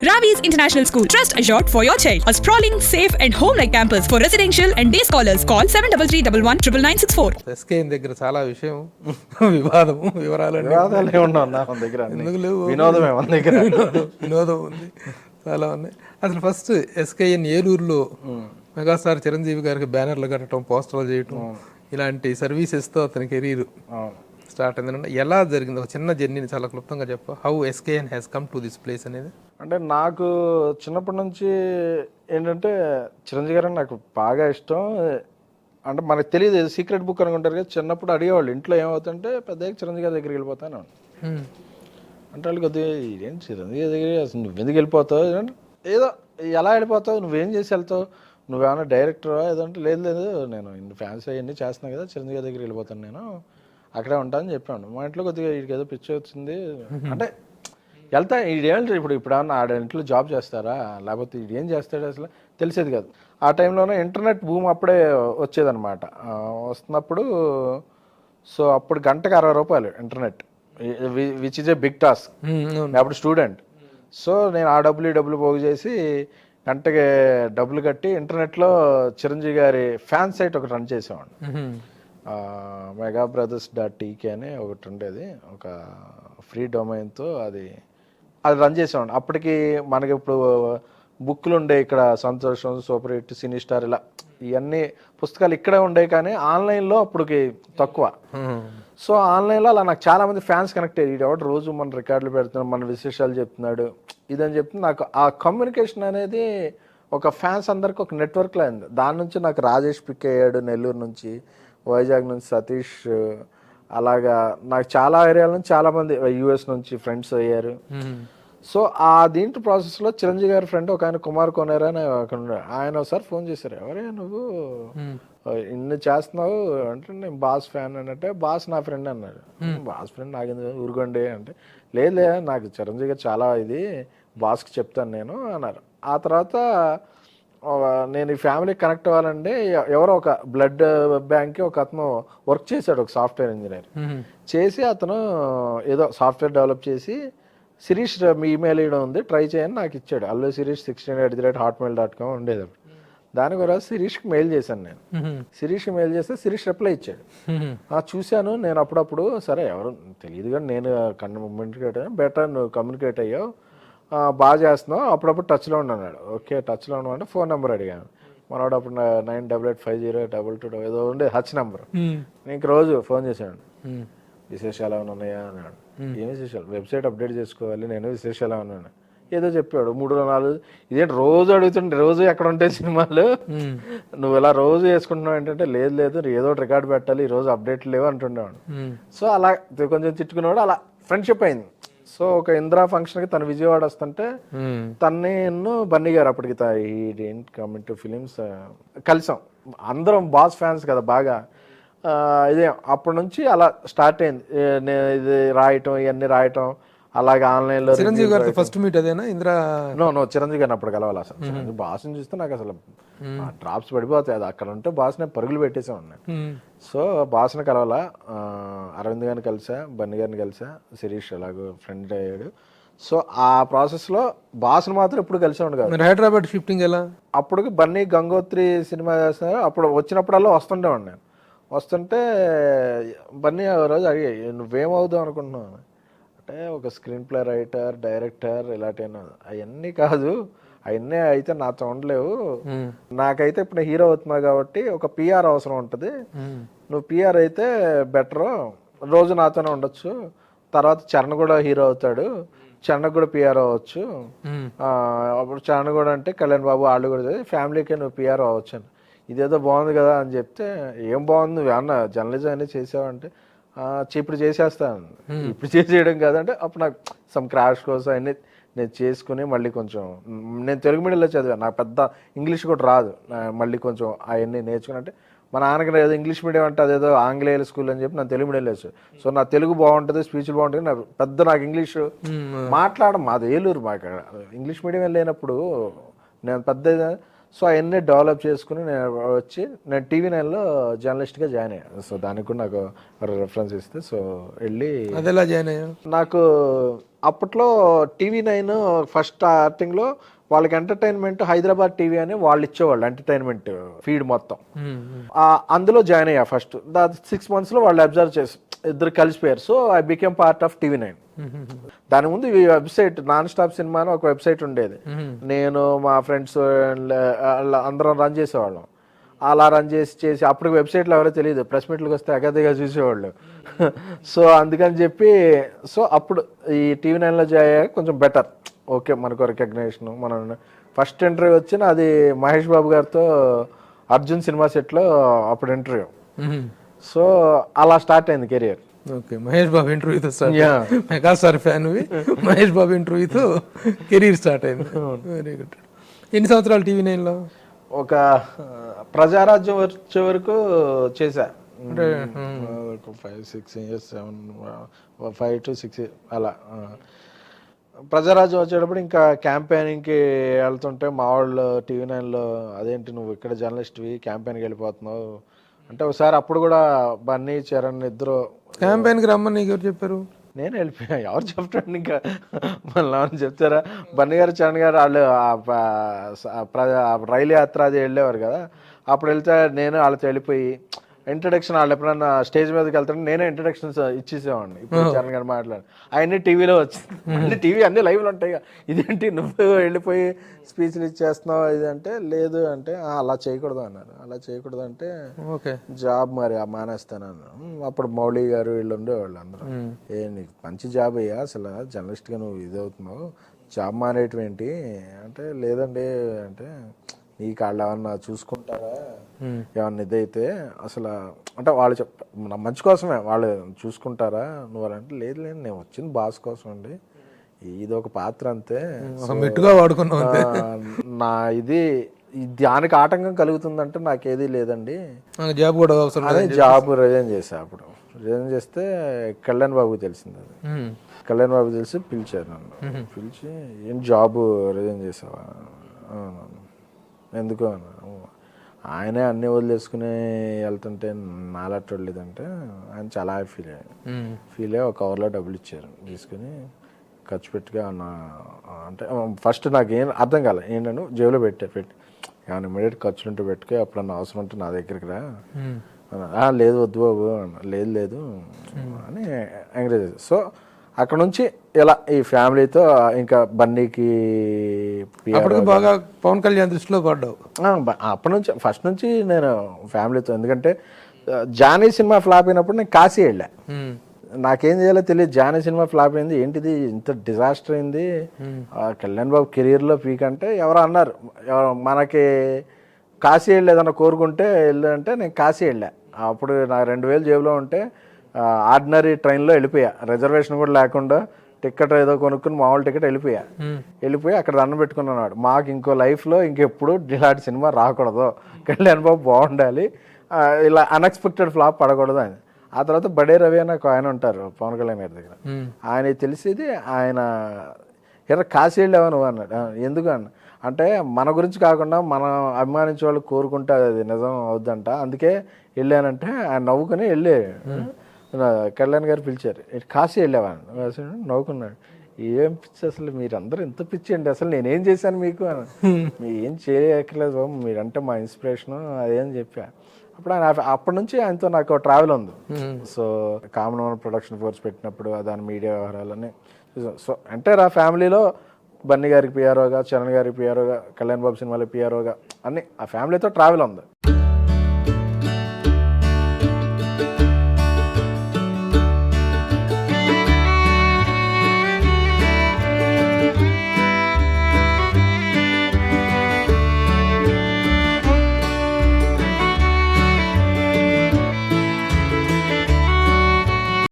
Ravi's International School. Trust assured for your child. A sprawling, safe and home-like campus for residential and day scholars. Call 7331199964. SKN దగ్గర చాలా విషయం వివాదం వివరాలు వినోదం ఉంది, చాలా ఉన్నాయి. అసలు ఫస్ట్ ఎస్కేఎన్ ఏలూరులో మెగాస్టార్ చిరంజీవి గారికి బ్యానర్లు కట్టడం, పోస్టర్లు చేయటం, ఇలాంటి సర్వీసెస్తో అతని కెరీర్ స్టార్ట్ అయిందంటే ఎలా జరిగింది? ఒక చిన్న జర్నీని చాలా క్లుప్తంగా చెప్పు. How SKN has come to this place అనేది. అంటే నాకు చిన్నప్పటి నుంచి ఏంటంటే చిరంజీవి గారు నాకు బాగా ఇష్టం. అంటే మనకు తెలియదు, సీక్రెట్ బుక్ అనుకుంటారు కదా. చిన్నప్పుడు అడిగేవాళ్ళు ఇంట్లో ఏమవుతుంటే పెద్దగా చిరంజీవి గారి దగ్గరికి వెళ్ళిపోతాను అంటే వాళ్ళు కొద్దిగా ఇదేం చిరంజీవి గారి దగ్గర అసలు నువ్వు ఎందుకు వెళ్ళిపోతావు, ఏదో ఎలా వెళ్ళిపోతావు, నువ్వేం చేసి వెళ్తావు, నువ్వేమన్నా డైరెక్టరా ఏదంటే లేదు లేదు నేను ఇన్ని ఫ్యాన్స్ అవన్నీ చేస్తున్నాను కదా, చిరంజీవి గారి దగ్గరికి వెళ్ళిపోతాను, నేను అక్కడే ఉంటానని చెప్పాను. మా ఇంట్లో కొద్దిగా వీడికి ఏదో పిచ్చి వచ్చింది అంటే వెళ్తా ఈడేంటి ఇప్పుడు ఏమన్నా ఆడ ఇంట్లో జాబ్ చేస్తారా లేకపోతే ఈడేం చేస్తాడు అసలు తెలిసేది కాదు. ఆ టైంలోనే ఇంటర్నెట్ భూమి అప్పుడే వచ్చేదన్నమాట. వస్తున్నప్పుడు సో అప్పుడు గంటకు 60 రూపాయలు internet, which is a big task. అప్పుడు స్టూడెంట్. సో నేను ఆ డబ్బులు పోగు చేసి గంటకి డబ్బులు కట్టి ఇంటర్నెట్లో చిరంజీవి గారి ఫ్యాన్ సైట్ ఒకటి రన్ చేసేవాడిని. megaBrothers.tk అని ఒకటి ఉండేది, ఒక ఫ్రీ డొమైన్తో అది రన్ చేసేవాడిని. అప్పటికి మనకి ఇప్పుడు బుక్లు ఉండే ఇక్కడ సంతోషం, సూపర్ హిట్, సినీ స్టార్ ఇలా ఇవన్నీ పుస్తకాలు ఇక్కడే ఉండే, కానీ ఆన్లైన్లో అప్పటికి తక్కువ. సో ఆన్లైన్లో అలా నాకు చాలామంది ఫ్యాన్స్ కనెక్ట్ అయ్యి ఎవడు రోజు మన రికార్డులు పెడుతున్నాడు, మన విశేషాలు చెప్తున్నాడు ఇదని చెప్తే నాకు ఆ కమ్యూనికేషన్ అనేది ఒక ఫ్యాన్స్ అందరికి ఒక నెట్వర్క్లో అయింది. దాని నుంచి నాకు రాజేష్ పిక్ అయ్యాడు నెల్లూరు నుంచి, వైజాగ్ నుంచి సతీష్, అలాగా నాకు చాలా ఏరియాల నుంచి చాలామంది యూఎస్ నుంచి ఫ్రెండ్స్ అయ్యారు. సో ఆ దీంట్లో ప్రాసెస్లో చిరంజీవి గారి ఫ్రెండ్ ఒక ఆయన కుమార్ కొనేరా అని ఆయన ఒకసారి ఫోన్ చేశారు, ఎవరే నువ్వు ఇన్ని చేస్తున్నావు అంటే నేను బాస్ ఫ్యాన్ అంటే, బాస్ నా ఫ్రెండ్ అన్నారు. బాస్ ఫ్రెండ్ నాకెందుకు ఊరుకోండి అంటే, లేదు నాకు చిరంజీవి గారు చాలా ఇది, బాస్కి చెప్తాను నేను అన్నారు. ఆ తర్వాత నేను ఈ ఫ్యామిలీకి కనెక్ట్ అవ్వాలంటే ఎవరో ఒక బ్లడ్ బ్యాంక్కి ఒక అతను వర్క్ చేశాడు, ఒక సాఫ్ట్వేర్ ఇంజనీర్ చేసి, అతను ఏదో సాఫ్ట్వేర్ డెవలప్ చేసి శిరీష్ మీ ఈమెయిల్ ఇవ్వడం ఉంది ట్రై చేయని నాకు ఇచ్చాడు. అల్లు శిరీష్ 16@hotmail.com ఉండేది. దాని కూడా శిరీష్కి మెయిల్ చేశాను నేను. శిరీష్కి మెయిల్ చేస్తే శిరీష్ రిప్లై ఇచ్చాడు. చూశాను నేను అప్పుడప్పుడు, సరే ఎవరు తెలియదు కానీ నేను కమ్యూనికేట్ అయ్యా, బెటర్ నువ్వు కమ్యూనికేట్ అయ్యావు, బాగా చేస్తున్నావు, అప్పుడప్పుడు టచ్లో ఉన్నాడు. ఓకే టచ్లో ఉన్నామంటే ఫోన్ నెంబర్ అడిగాను. మనోడు అప్పుడు 98850222 ఏదో ఉండే హచ్ నెంబర్. నీకు రోజు ఫోన్ చేశాడు, విశేషాలు ఏమైనా ఉన్నాయా అన్నాడు. ఏం విశేషాలు, వెబ్సైట్ అప్డేట్ చేసుకోవాలి, నేను విశేషాలు ఉన్నాను ఏదో చెప్పాడు. 3-4 ఇదేంటి రోజు అడుగుతుంటే, రోజు ఎక్కడ ఉంటాయి సినిమాలు, నువ్వు ఇలా రోజు వేసుకుంటున్నావు ఏంటంటే, లేదు ఏదో రికార్డు పెట్టాలి, ఈ రోజు అప్డేట్లు లేవు అంటుండేవాడు. సో అలా కొంచెం తిట్టుకునేవాడు, అలా ఫ్రెండ్షిప్ అయింది. సో ఒక ఇందిరా ఫంక్షన్కి తను విజయవాడ వస్తుంటే తన్ని బన్నీ గారు అప్పటికి కమింగ్ టు ఫిలిమ్స్ కలిసాం. అందరం బాస్ ఫ్యాన్స్ కదా బాగా. ఇదే అప్పటి నుంచి అలా స్టార్ట్ అయింది ఇది రాయటం, ఇవన్నీ రాయటం. అలాగే ఆన్లైన్లో చిరంజీవి గారితో ఫస్ట్ మీట్ అదేనా ఇందిరా? నో చిరంజీవి గారిని అప్పుడు కలవాలి. అసలు బాస్ని చూస్తే నాకు అసలు డ్రాప్స్ పడిపోతాయి. అది అక్కడ ఉంటే బాస్ని పరుగులు పెట్టేసే ఉన్నాయి. సో బాస్ని కలవాలా, అరవింద్ గారిని కలిసా, బన్నీ గారిని కలిసా, శిరీష్ అలాగో ఫ్రెండ్ అయ్యాడు. సో ఆ ప్రాసెస్లో బాస్ని మాత్రం ఎప్పుడు కలిసే ఉండు కాదు. హైదరాబాద్ షిఫ్టింగ్ ఎలా? అప్పటికి బన్నీ గంగోత్రి సినిమా చేస్తున్నారు. అప్పుడు వచ్చినప్పుడల్లా వస్తుండేవాడు. నేను వస్తుంటే బన్నీ రోజు అడిగా, నువ్వేమవుదాం అనుకుంటున్నావు అంటే, ఒక స్క్రీన్ ప్లే రైటర్, డైరెక్టర్ ఇలాంటివన్నీ. అవన్నీ కాదు, అవన్నీ అయితే నాతో ఉండలేవు, నాకైతే ఇప్పుడు హీరో అవుతున్నా కాబట్టి ఒక పిఆర్ అవసరం ఉంటుంది, నువ్వు పిఆర్ అయితే బెటరు, రోజు నాతోనే ఉండొచ్చు, తర్వాత చరణ్ కూడా హీరో అవుతాడు, చరణ్ కూడా పిఆర్ అవ్వచ్చు, అప్పుడు చరణ్ కూడా అంటే కళ్యాణ్ బాబు వాళ్ళు కూడా ఫ్యామిలీకే నువ్వు పిఆర్ అవ్వచ్చు అని. ఇదేదో బాగుంది కదా అని చెప్తే, ఏం బాగుంది నువ్వు ఏమన్నా జర్నలిజం అనేది చేసావంటే, ఇప్పుడు చేసేస్తాను, ఇప్పుడు చేసేయడం కాదంటే, అప్పుడు నాకు సమ్ క్రాష్ కోర్స్ అన్నీ నేను చేసుకుని మళ్ళీ కొంచెం, నేను తెలుగు మీడియంలో చదివాను, నాకు పెద్ద ఇంగ్లీష్ కూడా రాదు, మళ్ళీ కొంచెం అవన్నీ నేర్చుకుని. అంటే మా నాన్నకి ఏదో ఇంగ్లీష్ మీడియం అంటే అదేదో ఆంగ్లేయుల స్కూల్ అని చెప్పి నేను తెలుగు మీడియం లేదు. సో నా తెలుగు బాగుంటుంది, స్పీచ్లు బాగుంటుంది, నాకు ఇంగ్లీషు మాట్లాడడం, మాది ఏలూరు, మాకు ఇంగ్లీష్ మీడియం లేనప్పుడు నేను పెద్ద. సో అవన్నీ డెవలప్ చేసుకుని నేను వచ్చి నేను TV9లో జర్నలిస్ట్గా జాయిన్ అయ్యాను. సో దానికి కూడా నాకు రెఫరెన్స్ ఇస్తే, సో వెళ్ళి అదెలా జాయిన్ అయ్యాను. నాకు అప్పట్లో టీవీ9 ఫస్ట్ స్టార్టింగ్లో వాళ్ళకి ఎంటర్టైన్మెంట్ హైదరాబాద్ టీవీ అని వాళ్ళు ఇచ్చేవాళ్ళు ఎంటర్టైన్మెంట్ ఫీడ్ మొత్తం. అందులో జాయిన్ అయ్యా ఫస్ట్. 6 monthsలో వాళ్ళు అబ్జర్వ్ చేసి ఇద్దరు కలిసిపోయారు. So I became part of TV9. దాని ముందు ఈ వెబ్సైట్ నాన్ స్టాప్ సినిమా అని ఒక వెబ్సైట్ ఉండేది. నేను మా ఫ్రెండ్స్ అందరం రన్ చేసేవాళ్ళం. అలా రన్ చేసి అప్పుడు వెబ్సైట్లో ఎవరో తెలియదు, ప్రెస్ మీట్లకు వస్తే అగదిగా చూసేవాళ్ళు. సో అందుకని చెప్పి సో అప్పుడు ఈ టీవీ9లో జాయిన్ అయ్యాక కొంచెం బెటర్, ఓకే మనకు రికగ్నేషన్. మనం ఫస్ట్ ఇంటర్వ్యూ వచ్చిన అది మహేష్ బాబు గారితో అర్జున్ సినిమా సెట్లో అప్పుడు ఇంటర్వ్యూ. సో అలా స్టార్ట్ అయింది career. Okay, Mahesh Babu ఇంటర్వ్యూతో megastar fan Mahesh Babu ఇంటర్వ్యూతో career start అయింది. Very good. ఎన్ని సంవత్సరాలు టీవీ9లో? ఒక ప్రజారాజ్యం వచ్చే వరకు చేశా. 5-6 years 5 to 6 అలా. ప్రజారాజ్యం వచ్చేటప్పుడు ఇంకా క్యాంపెయినింగ్కి వెళ్తుంటే మా వాళ్ళు టీవీ9లో అదేంటి నువ్వు ఇక్కడ జర్నలిస్ట్వి క్యాంపెయిన్కి వెళ్ళిపోతున్నావు అంటే ఒకసారి అప్పుడు కూడా బన్నీ చరణ్ ఇద్దరు క్యాంపెయిన్కి రమ్మని నీకు ఎవరు చెప్పారు? నేను వెళ్ళిపోయా. ఎవరు చెప్తాడు ఇంకా మళ్ళీ చెప్తారా? బన్నీ గారు చరణ్ గారు వాళ్ళు రైలు యాత్ర అది వెళ్ళేవారు కదా, అప్పుడు వెళ్తే నేను వాళ్ళతో వెళ్ళిపోయి ఇంట్రడక్షన్ వాళ్ళు ఎప్పుడన్నా స్టేజ్ మీదకి వెళ్తాను నేనే ఇంట్రడక్షన్స్ ఇచ్చేసేవాడిని. ఇప్పుడు చరణ్ గారు మాట్లాడు అవన్నీ టీవీలో వచ్చింది. అన్ని టీవీ అన్ని లైవ్లో ఉంటాయి. ఇదేంటి నువ్వు వెళ్ళిపోయి స్పీచ్లు ఇచ్చేస్తున్నావు ఇది అంటే, లేదు అంటే అలా చేయకూడదు అన్నారు. అలా చేయకూడదు అంటే ఓకే జాబ్ మరి మానేస్తాను అన్నాను. అప్పుడు మౌళి గారు వీళ్ళు ఉండేవాళ్ళు అందరూ, నీకు మంచి జాబ్ అయ్యా అసలు జర్నలిస్ట్గా నువ్వు ఇది అవుతున్నావు, జాబ్ మానేయటం ఏంటి అంటే, లేదండి అంటే నీకు వాళ్ళు ఏమన్నా చూసుకుంటారా ఏమన్నా ఇదైతే అసలు అంటే వాళ్ళు నా మంచి కోసమే వాళ్ళు చూసుకుంటారా నువ్వు అంటే, లేదు లేదు నేను వచ్చింది బాస్ కోసం అండి, ఇది ఒక పాత్ర అంతే, మెట్టుగా వాడుకున్నావు నా ఇది దానికి ఆటంకం కలుగుతుందంటే నాకేది లేదండి, జాబ్ కూడా అవసరం అదే జాబ్ రిజైన్ చేసా. అప్పుడు రిజైన్ చేస్తే కళ్యాణ్ బాబుకి తెలిసింది. అది కళ్యాణ్ బాబు తెలిసి పిలిచారు నన్ను. పిలిచి ఏం జాబ్ రిజైన్ చేసావా? ఎందుకు అన్నా. ఆయనే అన్నీ వదిలేసుకుని వెళ్తుంటే నాలట్టు లేదంటే ఆయన చాలా ఫీల్ అయ్యి ఒక కవర్లో డబ్బులు ఇచ్చారు, తీసుకుని ఖర్చు పెట్టుగా అంటే ఫస్ట్ నాకు ఏం అర్థం కాలే, ఏంటను జేబులో పెట్టి ఏమైనా ఇమీడియట్ ఖర్చులు ఉంటే పెట్టుకో, అప్పుడన్నా అవసరం ఉంటే నా దగ్గరికి రా. లేదు వద్దు బాబు లేదు అని ఎంకరేజ్ చేశారు. సో అక్కడ నుంచి ఇలా ఈ ఫ్యామిలీతో ఇంకా బన్నీకి బాగా పవన్ కళ్యాణ్ దృష్టిలో పడ్డావు. అప్పటి నుంచి ఫస్ట్ నుంచి నేను ఫ్యామిలీతో, ఎందుకంటే జానీ సినిమా ఫ్లాప్ అయినప్పుడు నేను కాశీ వెళ్ళా. నాకేం చేయాలో తెలియదు. జానీ సినిమా ఫ్లాప్ అయింది, ఏంటిది ఇంత డిజాస్టర్ అయింది, కళ్యాణ్ బాబు కెరీర్లో పీక్ అంటే ఎవరో అన్నారు. మనకి కాశీ వెళ్ళి ఏదన్నా కోరుకుంటే వెళ్ళంటే నేను కాశీ వెళ్ళా. అప్పుడు నాకు 2000 జేబులో ఉంటే ఆర్డినరీ ట్రైన్లో వెళ్ళిపోయా, రిజర్వేషన్ కూడా లేకుండా టికెట్ ఏదో కొనుక్కుని మామూలు టికెట్ వెళ్ళిపోయి అక్కడ దండం పెట్టుకున్నాడు, మాకు ఇంకో లైఫ్లో ఇంకెప్పుడు ఇలాంటి సినిమా రాకూడదు, కళ్యాణ్ బాబు బాగుండాలి, ఇలా అన్ఎక్స్పెక్టెడ్ ఫ్లాప్ పడకూడదు అని. ఆ తర్వాత బడే రవి అని ఒక ఆయన ఉంటారు పవన్ కళ్యాణ్ గారి దగ్గర, ఆయన తెలిసేది ఆయన ఎర్ర కాశీ వెళ్ళావా నువ్వు అన్నాడు. ఎందుకు అన్న అంటే మన గురించి కాకుండా మనం అభిమానించే వాళ్ళు కోరుకుంటే అది నిజం అవుద్దంట, అందుకే వెళ్ళానంటే ఆయన నవ్వుకుని వెళ్ళే. కళ్యాణ్ గారు పిలిచారు, కాశీ వెళ్ళావా నవ్వుకున్నాడు, ఏం పిచ్చి అసలు మీరందరూ ఎంత పిచ్చి అండి, అసలు నేనేం చేశాను మీకు అని, మీ ఏం చేయక్కర్లేదు మీరంటే మా ఇన్స్పిరేషను అదేం చెప్పా. అప్పుడు ఆయన అప్పటి నుంచి ఆయనతో నాకు ట్రావెల్ ఉంది. సో కామన్ ప్రొడక్షన్ ఫోర్స్ పెట్టినప్పుడు దాని మీడియా వ్యవహారాలన్నీ. సో ఎంటైర్ ఆ ఫ్యామిలీలో బన్నీ గారికి పిఆర్ఓగా, చరణ్ గారికి పిఆర్ఓగా, కళ్యాణ్ బాబు సినిమాలో పిఆర్ఓగా అన్ని ఆ ఫ్యామిలీతో ట్రావెల్ ఉంది.